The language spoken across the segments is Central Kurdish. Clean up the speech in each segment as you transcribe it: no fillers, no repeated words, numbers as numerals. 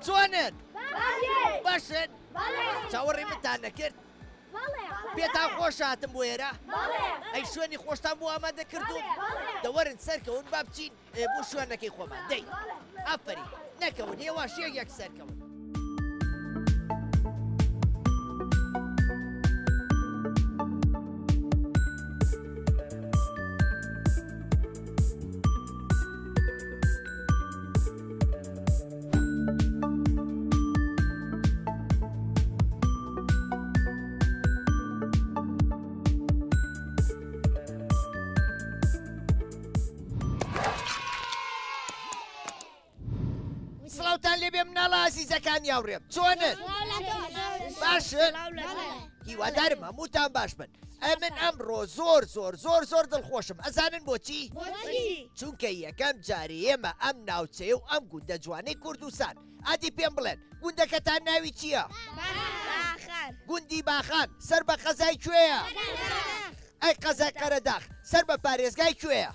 جوانن باشن چاوەڕێ منتان نەکرد پێتان خۆش هاتم بۆ ئێرە ئەی شوێنی خۆشتان بۆ ئامادە کردوم دەوەرن سەرکەون با بچین بۆ شوێنەکەی خۆمان دەی ئافەری نەکەون هێواش یەک سەرکەون سڵاوتان لێبێ مناڵە ئازیزەکان یاوڕێم چۆنن؟ باشن؟ هیوادارم هەمووتان باش بن من ئەمڕۆ زۆر دڵخۆشم ئەزانن بۆچی؟ چونکە یەکەم جاری ئێمە ئەم ناوچەیە و ئەم گوندە جوانەی کوردستان ئادی پێم بڵێن گوندەکەتان ناوی چییە؟ گوندی باخان سەر بە قەزای کوێیە؟ ئەی قەزای قەرەداخ سەر بە پارێزگای کوێیە؟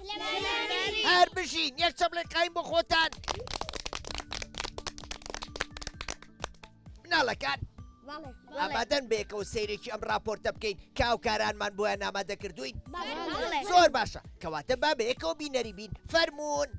هەر بژین یەک چەبڵێ قایم بۆ خۆتان مناڵەکان ئامادەن بێکەوە سەیرێکی ئەم راپۆرتە بکەین کاوکارانمان بۆیان ئامادە کردوین زۆر باشە کەواتە با بەیەکەوە بینەری بین فەرموون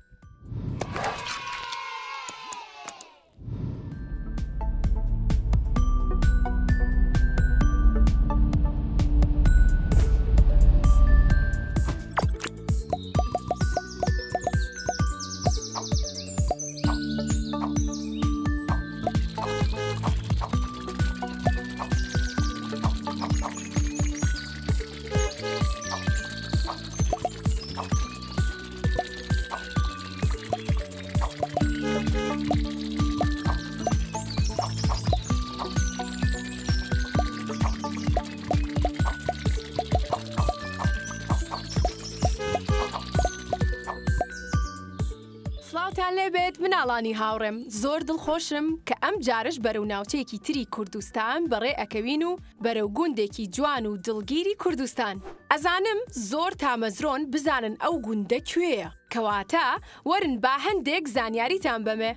سڵاوتان لێبێت مناڵانی هاوڕێم زۆر دڵخۆشم کە ئەم جارش بەرەو ناوچەیەکی تری کوردستان بەڕێ ئەکەوین و بەرەو گوندێکی جوان و دڵگیری کوردستان ئەزانم زۆر تامەزرۆن بزانن ئەو گوندە کوێیە کەواتە وەرن با هەندێک زانیاریتان بەمێ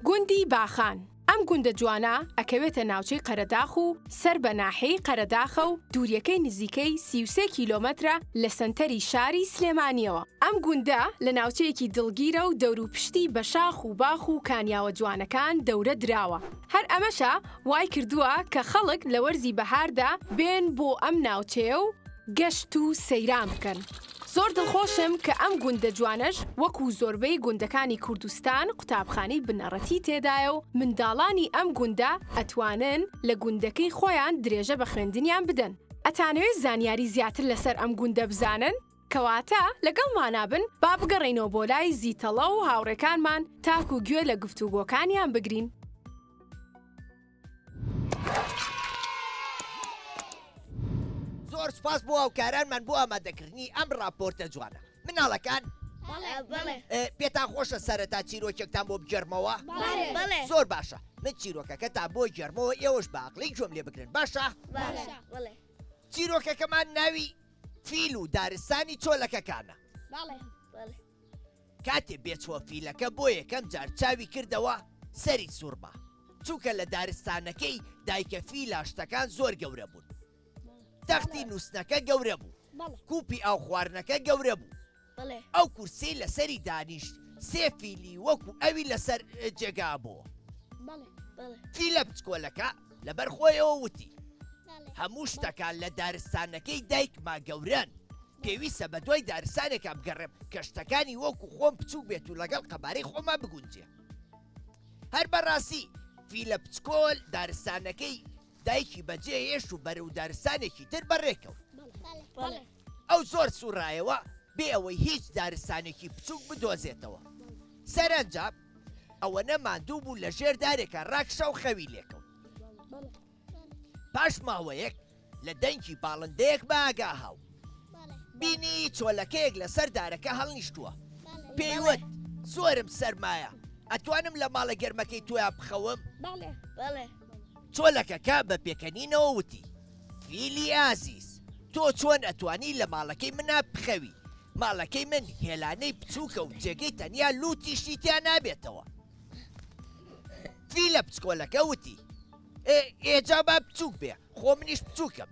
گوندی باخان ئەم گوندە جوانە ئەکەوێتە ناوچەی قەرەداخ و سەر بە ناحەی قەرەداخە و دووریەکەی نزیکەی 33 کیلۆمەترە لە سەنتەری شاری سلێمانیەوە ئەم گوندە لە ناوچەیەکی دڵگیرە و دەور و پشتی بە شاخ و باخ و کانیاوە جوانەکان دەورە دراوە هەر ئەمەشە وای کردووە کە خەڵک لە وەرزی بەهاردا بێن بۆ ئەم ناوچەیە و گەشت و سەیران بکەن. زۆر دڵخۆشم کە ئەم گوندە جوانەش وەکو زۆربەی گوندەکانی کوردستان قوتابخانەی بنەڕەتی تێدایە و منداڵانی ئەم گوندە ئەتوانن لە گوندەکەی خۆیان درێژە بە خوێندنیان بدەن. ئەتانەوێت زانیاری زیاتر لەسەر ئەم گوندە بزانن؟ کەواتە لەگەڵمانابن با بگەڕێنەوە بۆ لای زیتەڵە و هاوڕێکانمان تاکو گوێ لە گفتوگۆکانیان بگرین. زۆر سپاس بۆ هاوکارانمان بۆ ئامادەکردنی ئەم راپۆرتە جوانە. مناڵەکان پێتان خۆشە سەرەتا چیرۆکێکتان بۆ بگەرمەوە؟ زۆر باشە. من چیرۆکەکەتان بۆ گەرمەوە ئێوەش بە عەقڵی گوێم لێ بگرن. باشە؟ چیرۆکەکەمان ناوی فیل و دارستانی چۆلەکەکانە. کاتێ بێچوە فیلەکە بۆ یەکەم جار چاوی کردەوە سەری سوورما، چووکە لە دارستانەکەی دایکە فیلە شتەکان زۆر گەورە بوون. تەختی نووسنەکە گەورە بوو، کوپی ئاو خواردنەکە گەورە بوو، ئەو کورسەی لەسەری دانیشت سێ فیلی وەکو ئەوی لەسەر جێگا بووە. فیلە بچکۆلەکە لەبەر خۆیەوە وتی هەموو شتەکان لە دارستانەکەی دایکما گەورەن، پێویستە بە دوای دارستانێکە بگەڕێم کە شتەکانی وەکو خۆم بچوو بێت و لەگەڵ قەبارەی خۆما بگونجێ. هەر بەڕاستی فیلە بچکۆل دارستانەکەی دایکی بەجێ هێشت و بەرەو دارستانێکی تر بەڕێکەوت. ئەو زۆر سوڕایەوە بێ ئەوەی هیچ دارستانێکی بچووک بدۆزێتەوە. سەرنجام ئەوە نەماندوو بوو لە ژێر دارێکە ڕاکشە و خەوی لێکەوت. پاش ماوەیەک لە دەنگی باڵندەیەک بە ئاگا هاو، بینی چۆلەکەیەک لەسەر دارەکە هەڵنیشتووە. پێیوت زۆرم سەرمایە، ئەتوانم لە ماڵە گەرمەکەی تۆیان بخەوم؟ چۆلەکەکە بە پێکەنینەوە وتی فیلی ئازیز، تۆ چۆن ئەتوانی لە ماڵەکەی منە بخەوی؟ ماڵەکەی من هێلانەی بچووکە و جێگەی تەنیا لوتیشتی تیا نابێتەوە. فیلە بچکۆلەکە وتی ئێجا با بچووک بێ، خۆ منیش بچووکم.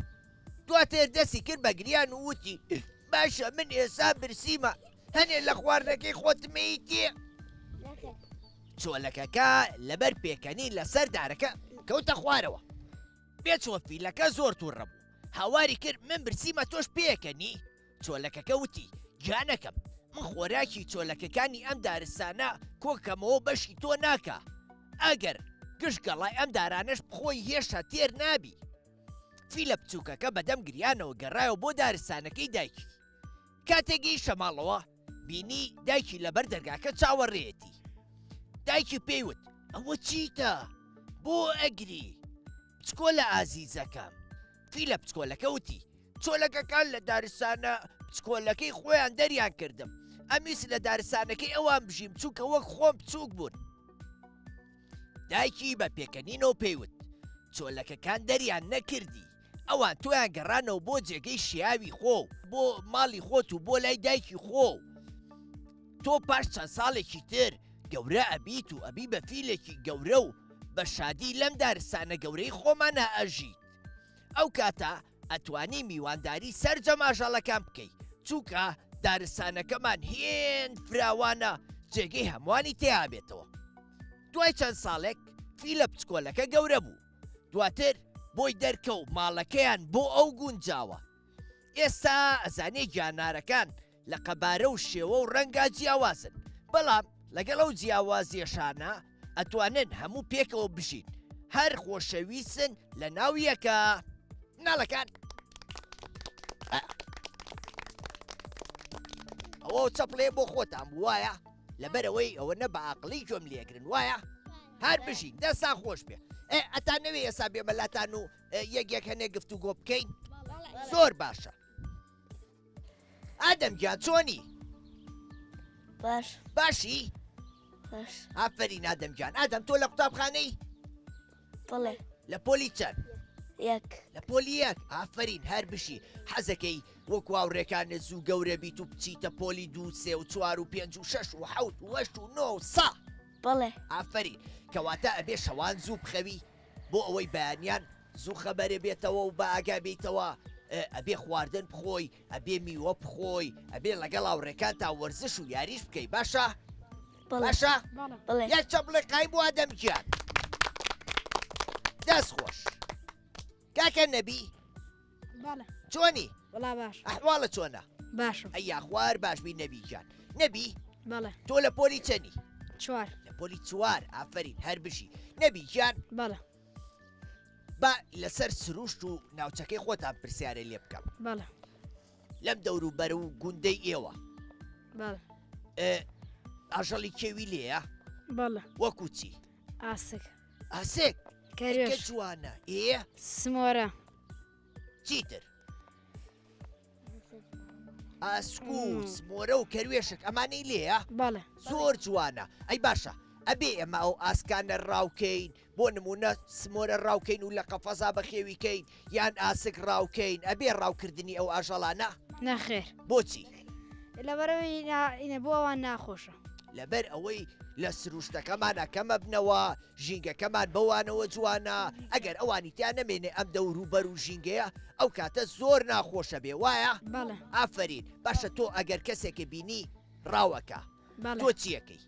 دواتر دەستی کرد بە گریان و وتی باشە من ئێستا برسیمە، هەنێ لە خواردنەکەی خۆتمەیتێ. چۆلەکەکە لەبەر پێکەنی لەسەر دارەکە کەوتە خوارەوە. بێچوە فیلەکە زۆر تووڕە بوو، هاواری کرد من برسیمە تۆش پێکەنی؟ چۆلەکەکە وتی گیانەکەم، من خۆراکی چۆلەکەکانی ئەم دارستانە کۆکەمەوە بەشی تۆ ناکە، ئەگەر گشت گەڵای ئەم دارانەش بخۆی هێشە تێر نابی. فیلە بچووکەکە بەدەم گریانەوە گەڕایەوە بۆ دارستانەکەی دایکی. کاتێکی شەماڵەوە بینی دایکی لەبەر دەرگاکە چاوەڕێتی. دایکی پێیوت ئەوە چیتە؟ بۆ ئەگری؟ بچکۆلە ئازیزەکەم. فیلە بچکۆلەکە وتی چۆلەکەکان لە دارستانە بچکۆلەکەی خۆیان دەریان کردم، ئەمیست لە دارستانەکەی ئەوان بژیم چووکە وەک خۆم بچووک بوون. دایکی بە پێکەنینەوە پێیوت چۆلەکەکان دەریان نەکردی، ئەوان تۆیان گەڕانەوە بۆ جێگەی شیاوی خۆ، بۆ ماڵی خۆت و بۆ لای دایکی خۆ. تۆ پاش چەند ساڵێکی تر گەورە ئەبیت و ئەبی بە فیلێکی گەورە و بە شادی لەم دارستانە گەورەی خۆمانە ئەژیت. ئەو کاتە ئەتوانی میوانداری سەر جەماژەڵەکان بکەیت، چووکە دارستانەکەمان هێن فراوانە جێگەی هەمووانی تێابێتەوە. دوای چەند ساڵێک فیلە بچکۆلەکە گەورە بوو، دواتر بۆی دەرکە و ماڵەکەیان بۆ ئەو گونجاوە. ئێستا ئەزانێ گیانارەکان لە قەبارە و شێوە و ڕەنگا جیاوازن، بەڵام لەگەڵ ئەو جیاوازیەشانە ئەتوانن هەموو پێکەوە بژین، هەر خۆشەویستن لە ناو یەکە. ناڵەکان ئەوە چەپڵێ بۆ خۆتان وایە؟ لەبەرەوەی ئەوە نە بە عەقڵی گوێم لێگرن وایە؟ هەر بژین دەستان خۆش بێ. ئەتان نەوێ ئێستا بێمەلاتان و یەکێک هەنێ گفتوگۆ بکەین؟ زۆر باشە. ئادەم گیان چۆنی؟ باشی؟ ئافەرین ئادەم گیان. ئادەم تۆ لە قوتابخانەی؟ لە پۆلی چەند؟ لە پۆلی یەک. ئافەرین هەر بشی. حەزەکەی وەکو هاوڕێکانت زوو گەورە بیت و بچیتە پۆلی 2 3 و 4 و 5 و 6 و 7 و 8 و 9 و 100. ئافەرین کەواتە ئەبێ شەوان زوو بخەوی بۆ ئەوەی بەیانیان زوو خەبەرێ بێتەوە و بە ئاگا بیتەوە، ئەبێ خواردن بخۆی، ئەبێ میوە بخۆی، ئەبێ لەگەڵ هاوڕێکان تا وەرزش و یاریش بکەی. باشە؟ باشە؟ یەک چەپڵێ قای بۆ ئادەم گیان. دەست خۆش. کاکە نەبی چۆنی؟ والله باش ئەحواڵە چۆنە؟ باشم ئەیا خوار باشبی نەبیجان نەبی بەڵێ تۆ لە پۆلی چەنی؟ چوار لە پۆلی چوار ئافرین هەر بشی نەبیجان بەڵێ با لەسەر سروشت و ناوچەکەی خۆتان پرسیارە لێ بکەم بەڵێ لەم دەور و بەرە و گوندەی ئێوە بەڵێ ئاژەڵی کێوی لێیە بەڵێ وەکو چی؟ ئاسک ئاسێک کە کەروێش جوانە ئێ سمۆرە چیتر؟ ئاسکو سمۆرە و کەروێشک ئەمانەی لێیە؟ بەڵێ زۆر جوانە ئەی باشە ئەبێ ئێمە ئەو ئاسکانە ڕاوکەین بۆ نمونە سمۆرە ڕاوکەین و لە قەفەزا بەخێویکەین یان ئاسک ڕاوکەین ئەبێ ڕاوکردنی ئەو ئاژەڵانە نەخێر بۆچی؟ لەبەرەوەی بۆ ئەوان ناخۆشە لەبەر ئەوەی لە سروشتەکەمانە کەمە بنەوە ژینگەکەمان بەوانەوە جوانە ئەگەر ئەوانی تیان نەمێنێ ئەم دەوروبەر و ژینگەیە ئەو کاتە زۆر ناخۆشە بێ وایە؟ بەڵێ ئافرین باشە تۆ ئەگەر کەسێکی بینی ڕاوەکە تۆ چیەکەی؟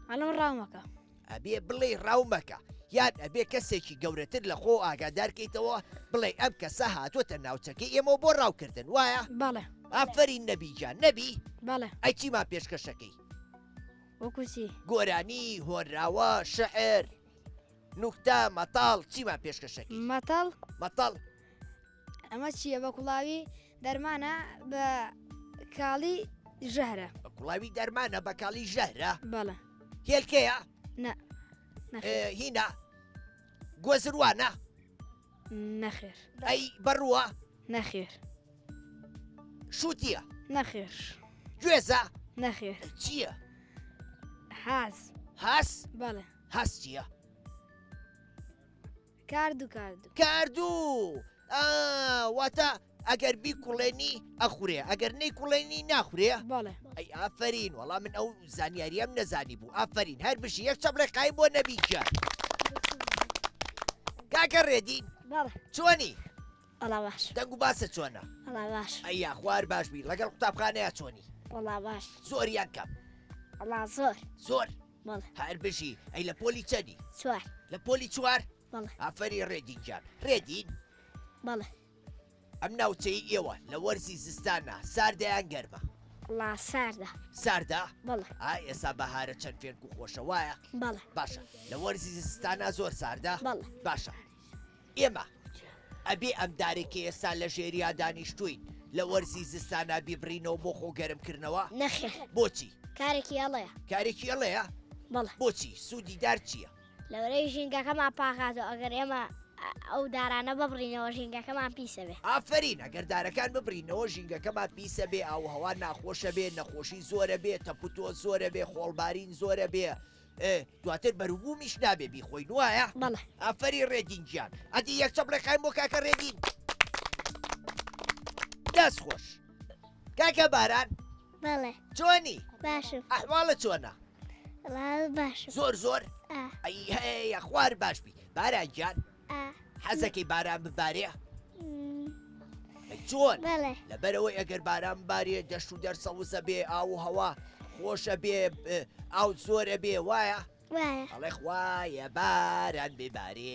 ئەلم ڕاومەکە ئەبێ بڵێ ڕاومەکە یان ئەبێ کەسێکی گەورەتر لە خۆ ئاگادارکەیتەوە بڵێ ئەم کەسە هاتوۆتە ناوچەکەی ئێمە بۆ ڕاوکردن وایە؟ بەڵێ ئافرین نەبیجان نەبی؟ بەڵێ ئەی چیمان پێشکەشەکەی؟ وەکوچی گۆرانی هۆنراوە شەعر نوکتە مەتاڵ چیمان پێشکەشەکەی؟ مەتەڵ مەتاڵ ئەمە چییە بە کوڵاوی دەرمانە بە کاڵی ژەهرە بە کوڵاوی دەرمانە بە کاڵی ژەهرە بەڵێ هێلکەیە؟ نەخێر هینە گۆزروانە نەخێر ئەی بەڕووە نەخێر شووتیە نەخێر گوێزە نەخێر چییە؟ حاز هەس بەڵێ هەس چییە؟ کاردوو کاردوو واتە ئەگەر بی کوڵێنی ئەخورێ ئەگەر نەی کوڵێنی ناخورێ؟ بەڵێ ئەی ئافرین وەڵام من ئەو زانیاریەم نەزانی بوو ئافرین هەر بشی یەک چەپڵێ قایم بۆ نەبیجە کاکە ڕێدین بەڵێ چۆنی؟ ئەڵا باش دەنگ و باسە چۆنە؟ ئەڵا باش ئەیا خوار باشبی لەگەڵ قوتابخانەیە چۆنی؟ وەڵا باش زۆریان کەم ئەڵا زۆر زۆر بەڵێ هەر بشی ئەی لە پۆلی چەنی؟ چوار لە پۆلی چوار؟ بەڵێ ئافری ڕێدینجان ڕێدین بەڵێ ئەم ناوچەی ئێوە لە وەرزی زستانە ساردەیان گەرمە ئەڵا ساردا ساردا؟ بەڵێ ئێستا بەهارە چەند فێنک و خۆشە وایە؟ بەڵێ باشە لە وەرزی زستانە زۆر ساردا؟ بەڵێ باشە ئێمە ئەبێ ئەم دارێکی ئێستا لە ژێریا دانیشتوین لە وەرزی زستانە بیبڕینەوە بۆ خۆ گەرمکردنەوە؟ نەخێر بۆچی؟ کارێکی ئەڵەیە کارێکی ئەڵەیە؟ بەڵێ بۆچی سوودی دار چییە؟ لەورەی ژینگەکەمان پاکاتەوە ئەگەر ئێمە ئەو دارانە ببڕینەوە ژینگەکەمان پیسە بێ ئافرین ئەگەر دارەکان ببرینەوە ژینگەکەمان پیسە بێ ئاو هەوا ناخۆشە بێ نەخۆشی زۆرە بێ تەپوتۆ زۆرە بێ خۆڵبارین زۆرە بێ دواتر بەروبوومیش نابێ بیخۆین وایە؟ بەڵێ ئافری ڕێدینجیان ئەدی یەک چەپڵێ قایم بۆ کاکە ڕێدین دەست خۆش کاکە باران بەڵێ چۆنی؟ باشم ئەحواڵە چۆنە؟ باشم زۆر ئەی هەیە خوار باشبی بارانجان حەزەکەی باران ببارێ؟ چۆن؟ بەڵێ لەبەرەوەی ئەگەر باران بارێ دەشت و دەرسەوزە بێ ئاو و هەوا خۆشە بێ ئاو زۆرە بێ وایە؟ وایە ئەڵێ خوایە باران ببارێ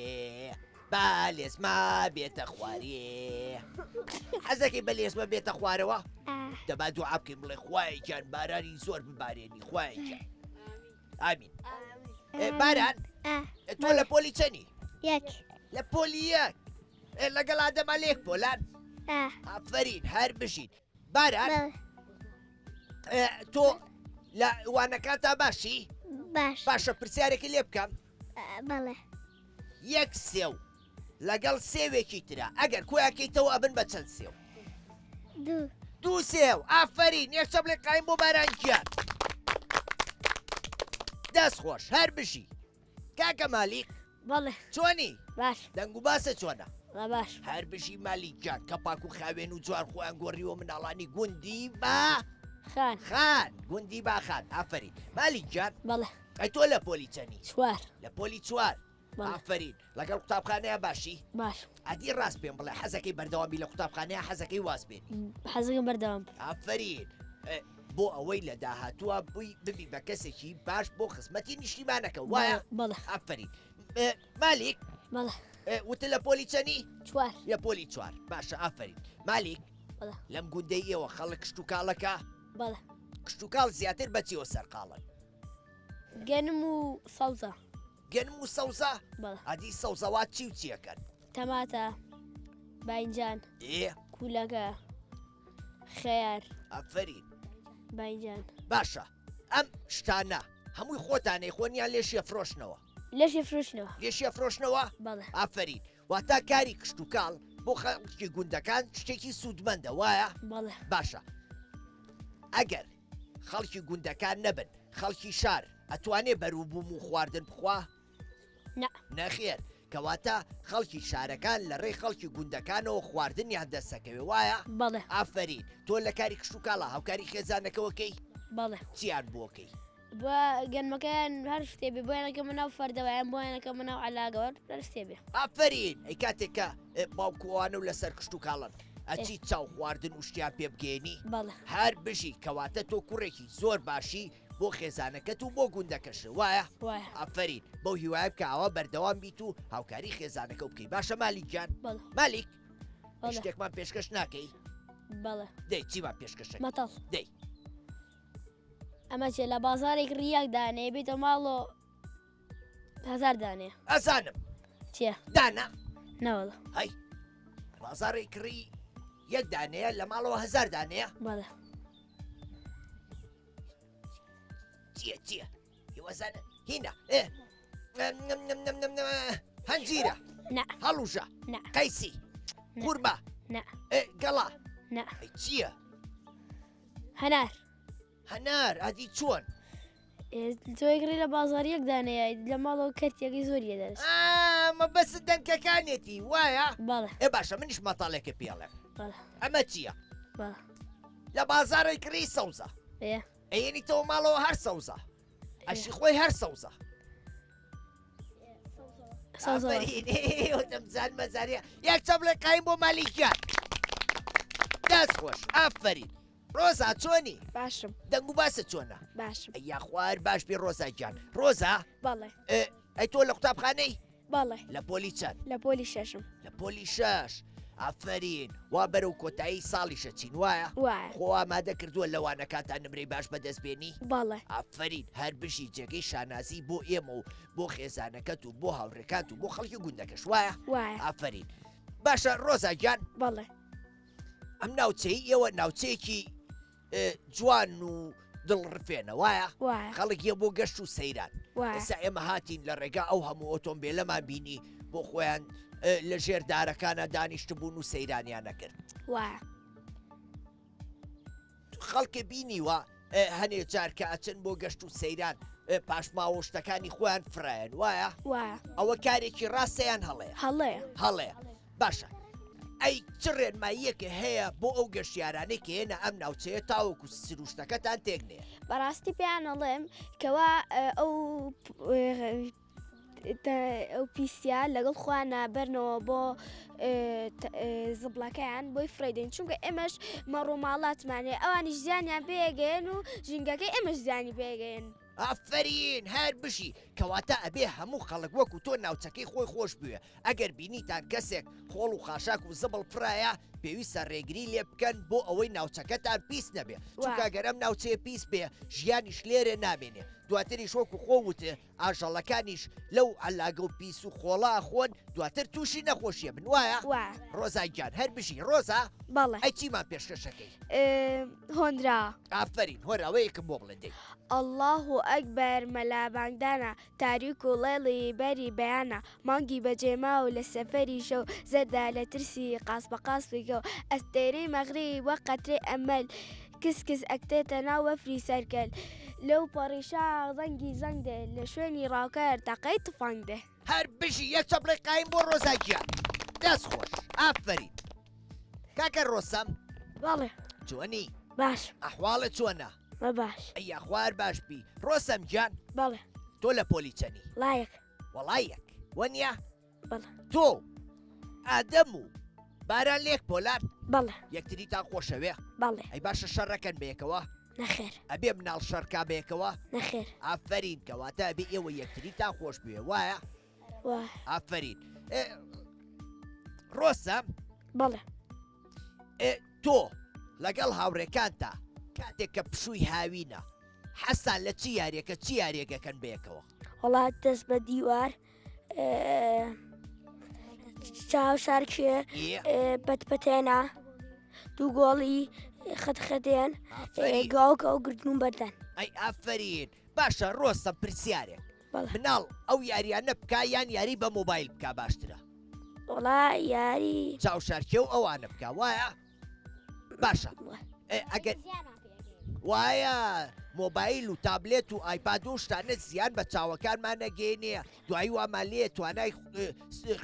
با لێزما بێتە خوارێ حەزەکەی بە لێزمە بێتە خوارەوە؟ دەبا دوعا بکەین بڵێ خوای گیان بارانی زۆر ببارێنی خوای گیان ئامین باران تۆ لە پۆلی چەنی؟ یەک لە پۆلی یەک لەگەڵ ئادەما لێک پۆلان؟ ئافرین هەر بشین باران تۆ لە وانەکانتا باشی؟ باش باشە پرسیارێکی لێ بکەم بەڵێ یەک سێو لەگەڵ سێوێکی ترە ئەگەر کۆیاکەیتەوە ئەبن بە چەند سێو؟ دوو سێو ئافرین یەک چەپڵێ قایم بۆ بارانگیان دەست خۆش هەر بشی کاکە مالیک بەڵێ چۆنی؟ باش دەنگ و باسە چۆنە؟ باش هەر بشی مالیکجان کە پاک و خاوێن و جوان خۆیان گۆڕیوە مناڵانی گوندی با خان گوندی باخان ئافرین مالیکجان بەڵێ ئەی تۆ لە پۆلی چەنی؟ چوار لە پۆلی چوار ئافرین لەگەڵ قوتابخانەیە باشی؟ باش ئەدی ڕاست پێم بڵێ حەزەکەی بەردەوامی لە قوتابخانەیە حەزەکەی واز بێنی حەزەکەم بەردەوام ئافرین بۆ ئەوەی لە داهاتووە بووی ببی بە کەسێکی باش بۆ خزمەتی نیشتیمانەکە وایە؟ بەڵێ ئافرین مالیک بەڵێ وتە لە پۆلی چەنی؟ چوار لە پۆلی چوار باشە ئافرین مالیک لەم گوندەی ئێوە خەڵک کشت و کاڵەکە بەڵێ کشت و کاڵ زیاتر بەچیەوە سەرقاڵن گەنم و سەوزە گەنم و سەوزە بەڵێ ئەدی سەوزەوات چی و چیەکەن تەماتە باینجان ئێ کولەکە خێر ئەفەرین باینجان باشە ئەم شتانە هەمووی خۆتانەی خۆنیان لێشیە فرۆشنەوە لەشی فرۆشنەوە لێشیە فرۆشنەوە بەڵێ ئافرین واتە کاری کشت و کاڵ بۆ خەڵکی گوندەکان شتێکی سوودمەندە وایە بەڵێ باشە ئەگەر خەڵکی گوندەکان نەبن خەڵکی شار ئەتوانێ بەرووبووم و خواردن بخوا نەخێر کەواتە خەڵکی شارەکان لە ڕێی خەڵکی گوندەکانەوە خواردنیان دەستەکەوێ وایە بەڵێ ئافرین تۆ لە کاری کشت و کاڵە هاوکاری خێزانەکەوەکەی بەڵێ چیان بۆکەی بە گەنمەکەیان هەر شتێبێ بۆیانەکە مناو فەردەوایان بۆیانەکە مناو علاگەوە هەر شتێبێ ئافرین ئەی کاتێکە باوکووانە و لەسەر کشت و کاڵن ئەچی چاو خواردن و شتیان پێ بگەێنی بەڵێ هەر بژی کەواتە تۆ کوڕێکی زۆر باشی بۆ خێزانەکەت و بۆ گوندەکەش وایە وایە ئافرین بەو هیوایە بکەوە بەردەوام بیت و هاوکاری خێزانەکە بکەی باشە مالیکیان بەڵێ مالیک بەڵێ شتێکمان پێشکەش ناکەی بەڵێ دەی چیمان پێشکەشە مەتەڵ دەی ئەمە چێ لە بازارێک ڕیاک دانێ بێتە ماڵۆ هەزار دانێ ئەزانم چیە دانا نەوەڵە هەی بازارێک کڕی یەک دانەیە لە ماڵەوە هەزار دانەیە بەڵێ چییە هیوەزانە هینە هەنجیرە نە هەڵوژە نە قەیسی قوربە نە گەڵا نە چییە هەنار هەنار ئادی چۆن تۆیگری لە بازاریەک دانەیە لە ماڵەوە کەرتێکی زۆریە دەرس مە بەست دەنکەکانێتی وایە بەڵێ ئێ باشە منیش مەتاڵێکە پێڵێم بەڵێ ئەمە چییە بەڵێ لە بازارڕی کڕی سەوزە ئێ ئەیەنی تەوە ماڵەوە هەر سەوزە ئەشی خۆی هەر سەوزە دەمزان مەزانە یەک چە بڵێ قایم بۆ مالیکیان دەست خۆش ئافرین ڕۆزا چۆنی باشم دەنگ و باسە چۆنە باشم یا خوار باش بێ ڕۆزاگیان ڕۆزا بەڵێ ئەی تۆ لە قوتابخانەی بەڵێ لە پۆلی چەند لە پۆلی شەشم لە پۆلی شەش ئافرین وا بەرەو کۆتایی ساڵیشە چین وایە وایە خۆ ئامادە کردووە لەوانەکانتان نمرەی باش بەدەستبێنی بەڵێ ئافرین هەر بشی جێگەی شانازی بۆ ئێمە و بۆ خێزانەکەت و بۆ هاوڕێکات و بۆ خەڵکی گوندەکەش وایە وایە ئافرین باشە ڕۆزاگیان بەڵێ ئەم ناوچەی ئێوە ناوچەیەکی جوان و دڵڕفێنە وایە وایە خەڵک یە بۆ گەشت و سەیران وایە ئێستا ئێمە هاتین لە ڕێگا ئەو هەموو ئۆتۆمبیلەمان بینی بۆ خۆیان لە ژێر دارەکانە دانیشت بوون و سەیرانیان نەکرد وایە خەڵکە بینیوە هەنێ جارکە ئەچن بۆ گەشت و سەیران پاشماوە شتەکانی خۆیان فرایەن وایە وایە ئەوە کارێکی ڕاستەیان هەڵەیە هەڵەیە هەڵەیە باشە ئەی چ ڕێنماییەکە هەیە بۆ ئەو گەشتیارانەی کە هێنە ئەم ناوچەیە تاوەکو سروشتەکەتان تێکنێ بەڕاستی پێیان ئەڵێم کەوا ئەو ئەو پیسیا لەگەڵ خوانە بەرنەوە بۆ زبڵەکەیان بۆی فرەیدەین چونکە ئێمەش مەڕووماڵاتمانێ ئەوانی ژیانیان پێگەێن و ژینگەکەی ئێمەش زیانی پێگەێن ئافرین هەر بشی کەواتە ئەبێ هەموو خەڵک وەکو تۆ ناوچەکەی خۆی خۆش بوێ ئەگەر بینیتان کەسێک خۆڵ و خاشاک و زبڵ فرایە پێویستە ڕێگری لێ بکەن بۆ ئەوەی ناوچەکەتان پیس نەبێ چونکە گەرەم ناوچەیە پیس بێ ژیانیش لێرە نامێنێ دواتری شۆک و خۆوتێ ئاژەڵەکانیش لەو ئەلاگە و پیس و خۆڵا خۆن دواتر تووشی نەخۆشیە بن وایە ڕۆزایگیان هەر بژی ڕۆزە بەڵێ ئەی چیمان پێشکەشەکەی هۆندرا ئافرین هۆراوەیەکم بۆ بڵێ الله ئەکبەر مەلابانگدانە تاریک و لێڵی بەری بەیانە مانگی بەجێما و لە سەفەری شەو زەردا لە ترسی قاس بە قاسپێکە و ئەستێرەی مەغری وە قەترێ ئەمەل کسکس ئەکتێتە ناو وەفری سەرکەل لەو پەڕیشا زەنگی زەنگدێ لە شوێنی ڕاوکەر تاقەی تفانگدێ هەر بژی یەک چەپڵی قایم بۆ ڕۆزاگیان دەست خۆش ئافرین کاکە ڕۆسەم بەڵێ چۆنی باش ئەحواڵە چۆنە مە باش ئەی خوار باش بی ڕۆسەم گیان بەڵێ تۆ لە پۆلی چەنی لایەک وەڵایەک وەنیە بەڵێ تۆ ئادەم و باران لێک پۆلان بەڵێ یەکتری تا خۆشەوێ بەڵێ ئەی باشە شەڕەکەن بەیەکەوە نەخێر ئەبێ مناڵ شەرکا بەیەکەوە نەخێر ئافرین کەواتە ئەبێ ئێوە یەکتری تا خۆش بوێ وایە وای ئافرین ڕۆسەم بەڵێ تۆ لەگەڵ هاوڕێکانتە کاتێک کە پشووی هاوینە حەسان لە چی یاریەکە چی یاریەکەکەن بەیەکەوە؟ وڵات دەست بە دیوار چاو شارکێ بەتپەتێنە دوو گۆڵی خەتخەتێن گاوکە ئەو گردن و بەردان. ئەی ئافرین باشە ڕۆستە پرسیارێک مناڵ ئەو یاریانە بکە یان یاری بە مۆبایل بکە باشترە؟ وڵا یاری چاوشارکێ و ئەوانە بکە وایە؟ باشە ئەگەر وایە مۆبایل و تابلێت و ئایپاد و شتانە زیان بە چاوەکانمان نەگەێنێ دوایی وامان لێ توانای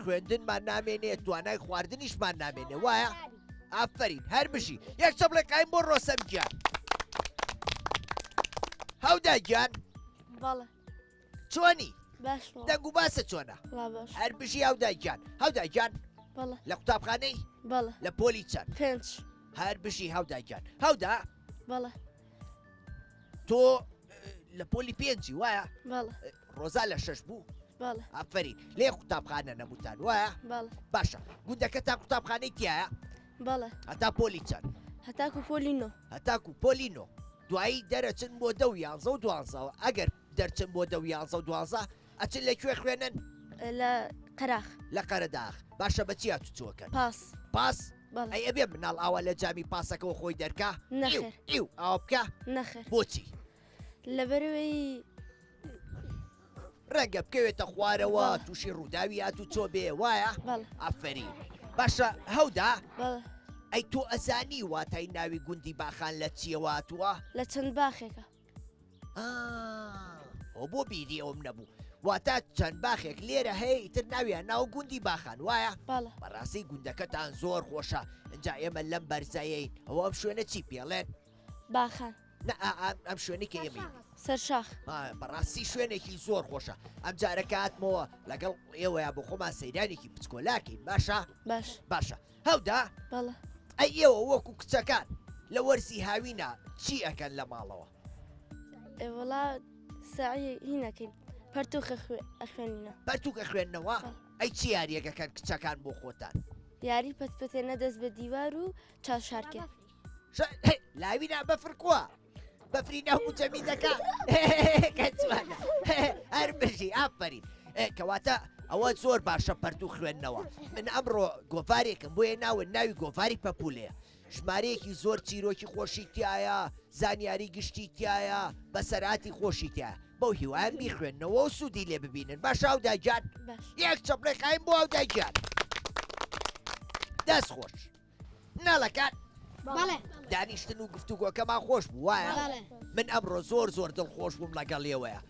خوێندنمان نامێنێت توانای خواردنیشمان نامێنێ وایە؟ ئافرین هەر بژی یەک چەپڵێکایم بۆ ڕۆسەم گیان هەودا گیان چۆنی؟ دەنگ و باسە چۆنە؟ هەر بژی هەودا گیان هەودا گیان لە قوتابخانەی؟ لە پۆلی چەند؟ 5 هەر بژی هەودا گیان هەودا؟ تۆ لە پۆلی 5 وایە؟ ڕۆزا لە 6 بوو؟ ئافرین لێ قوتابخانە نەبووتان وایە؟ باشە گوندەکەتان قوتابخانەی تایە؟ هەتا پۆلی چەند؟ هەتاکو پۆلینۆ هەتاکو پۆلینۆ دوایی دەرەچن بۆ 10 و 11 و 12 ئەگەر دەرچن بۆ 10 و 11 و 12 ئەچن لەکوێ خوێنن؟ لە قەراخ لە قەرەداخ باشە بەچی هاتوچۆکەن؟ پاس ئەی ئەبێ مناڵ ئاوا لە جامی پاسەکەەوە خۆی دەرکا؟ نەخێر ئیو ئاوا بکە؟ نەخێر بۆچی؟ لەبەرەوەی ڕەنگە بکەوێتە خوارەوە تووشی ڕووداوی هاتوو چۆ بێ وایە؟ ئافرین باشە هەودا؟ ئەی تۆ ئەزانی واتای ناوی گوندی باخان لە چیەوە هاتووە؟ لە چەند باخێکە ئەو بۆ بیری ئەوم نەبوو واتە چەند باخێک لێرە هەیە ئیتر ناویان ناو گوندی باخان وایە؟ بەڕاستی گوندەکەتان زۆر خۆشە ئەجا ئێمە لەم بەرزایەین ئەوە ئەم شوێنە چی پێڵێن؟ باخان ئەم شوێنی کە ئێمە سەرشاخ بەڕاستی شوێنێکی زۆر خۆشە ئەم جارە کاتمەوە لەگەڵ ئێوەیە بۆ خۆمان سەیرانێکی بچکۆلاکەین باشە؟ باشە هەودا؟ ئەی ئێوە وەکو کچەکان لە وەرزی هاوینە چی ئەکەن لە ماڵەوە؟ وڵا ساعی هینەکەین پەرتوخە ئەخوێنینە پەرتوکە خوێندنەوە؟ ئەی چی یاریەکەکەن کچەکان بۆ خۆتان؟ یاری پەتپەتێنە دەست بە دیوار و چاوشارکێ لاوینا بەفر کووە بەفری نەهموو جەمیدەکە کەچوانە هەر بژی ئافرین کەواتە ئەوە زۆر باشە پەرتوو خوێندنەوە من ئەمڕۆ گۆڤارێکم بۆیە ناوە ناوی گۆڤاری پەپولەیە ژمارەیەکی زۆر چیرۆکی خۆشی تایە زانیاری گشتی تایە بەسەراتی خۆشی تایە بەو هیوایان بیخوێندنەوە و سوودی لێ ببینن باشە ئەوداگیان یەک چەپڵێکایم بۆ ئەوداگیان دەست خۆش ناڵەکان دانیشتن و گفتوگۆکەمان خۆش بوو وایە من ئەمڕۆ زۆر دڵخۆش بووم لەگەڵێوەیە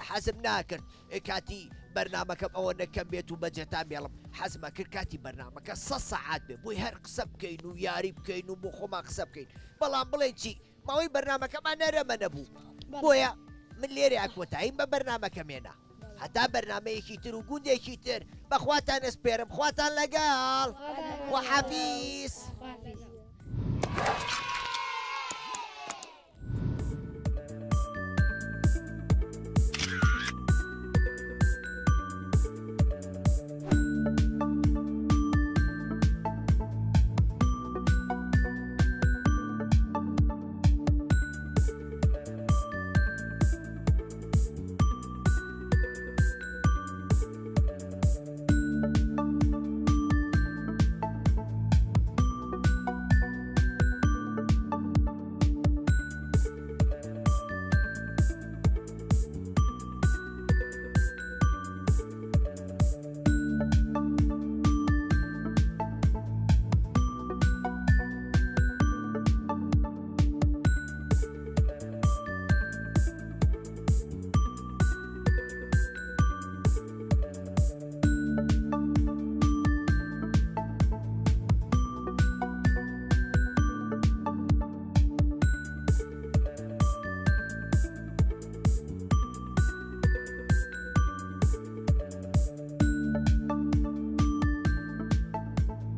حەزم ناکرد کاتی بەرنمەکەم ئەوە نەکەم بێت و بەجێتان بێڵم حەزمە کرد کاتی بەرنمەکە 100 سەعات بێ بۆی هەر قسە بکەین و یاری بکەین و بۆ خۆمان قسە بکەین بەڵام بڵێن چی ماوەی بەرنمەکەمان نەرەمە نەبوو بۆیە من لێرە ئاکۆتاییم بە بەرنمەکەمێنە هەتا بەرنمەیەکی تر و گوندێکی تر بەخواتان ئەسپێرم خواتان لەگەڵ وحەفیز